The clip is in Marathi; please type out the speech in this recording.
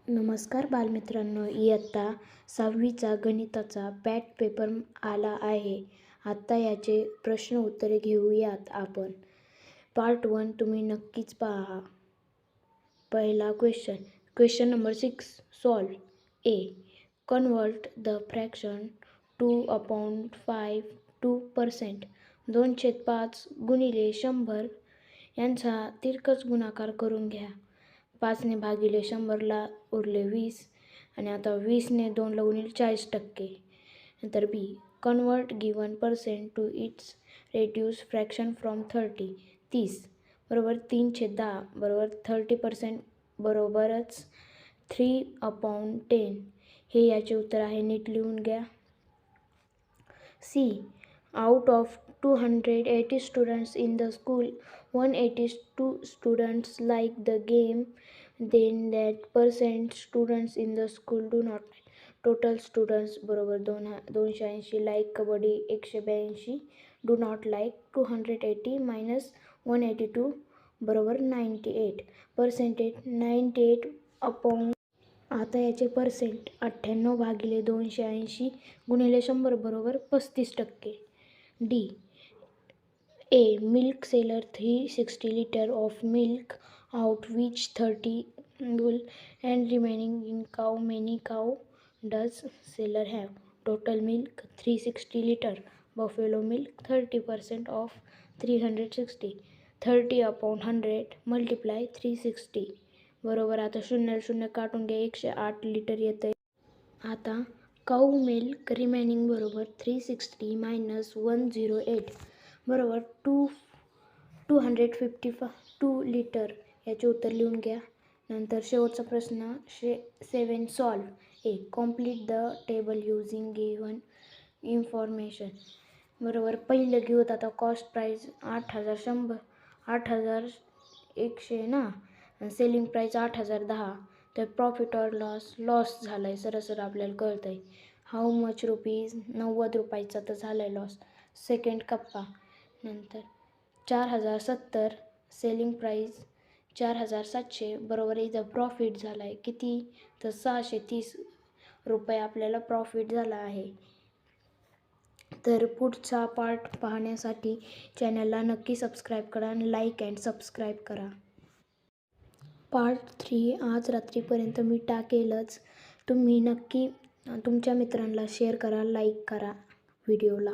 नमस्कार बालमित्रांनो, इयत्ता 6वीचा गणिताचा पॅट पेपर आला आहे. आत्ता याचे प्रश्न उत्तरे घेऊयात आपण. पार्ट 1 तुम्ही नक्कीच पहा. पहिला question number 6 solve. A. Convert the fraction 2/5 to %. 2/5 गुणिले 100 यांचा तिरकस गुणाकार करून घ्या. 5 ने भागिले 100 ला उरले 20 आणि आता 20 ने 2 ला गुणिले 40%. नंतर B. Convert given percent to its reduce fraction from 30 बरोबर 3/10 बरोबर 30% बरोबरच 3/10. हे याचे उत्तर आहे. नीट लिहून घ्या. सी. Out of 280 students in the school 182 students like the game, then that percent students in the school do not like. Total students बरोबर 280 like kabaddi 182 do not like 280 minus 182 बरोबर 98. Percentage 98 upon. आता याचे पर्सेंट 98 भागिले 280 गुणिले 100 बरोबर 35%. D. A milk seller 360 liter of milk, out which 30 bull and remaining in cow. Many cow does seller have? Total milk 360 liter. Buffalo milk 30% of 360. 30 upon 100 multiply 360 बरोबर. आता 0 काटून घ्या. 108 लिटर येतं. आता काऊ मिल्क रिमेनिंग बरोबर 360 मायनस 108 बरोबर 252 लिटर. याचे उत्तर लिहून घ्या. नंतर शेवटचा प्रश्न 7 solve. A. Complete the table using given information बरोबर. पहिलं घेऊत आता कॉस्ट प्राईस 8,100 ना. Selling price 8,010. तर प्रॉफिट ऑर लॉस झाला आहे. सरसर आपल्याला कळतं आहे. हाऊ मच रुपीज 90 रुपयाचा तर झाला आहे लॉस. सेकंड कप्पा. नंतर 4,070 सेलिंग प्राईस 4,700 बरोबर. इथं प्रॉफिट झाला आहे किती तर 630 रुपये आपल्याला प्रॉफिट झाला आहे. तर पुढचा पार्ट पाहण्यासाठी चॅनलला नक्की सबस्क्राईब करा आणि लाईक अँड सबस्क्राईब करा. पार्ट 3 आज रात्रीपर्यंत मी टाकेलच. तुम्ही नक्की तुमच्या मित्रांना शेअर करा, लाईक करा व्हिडिओला.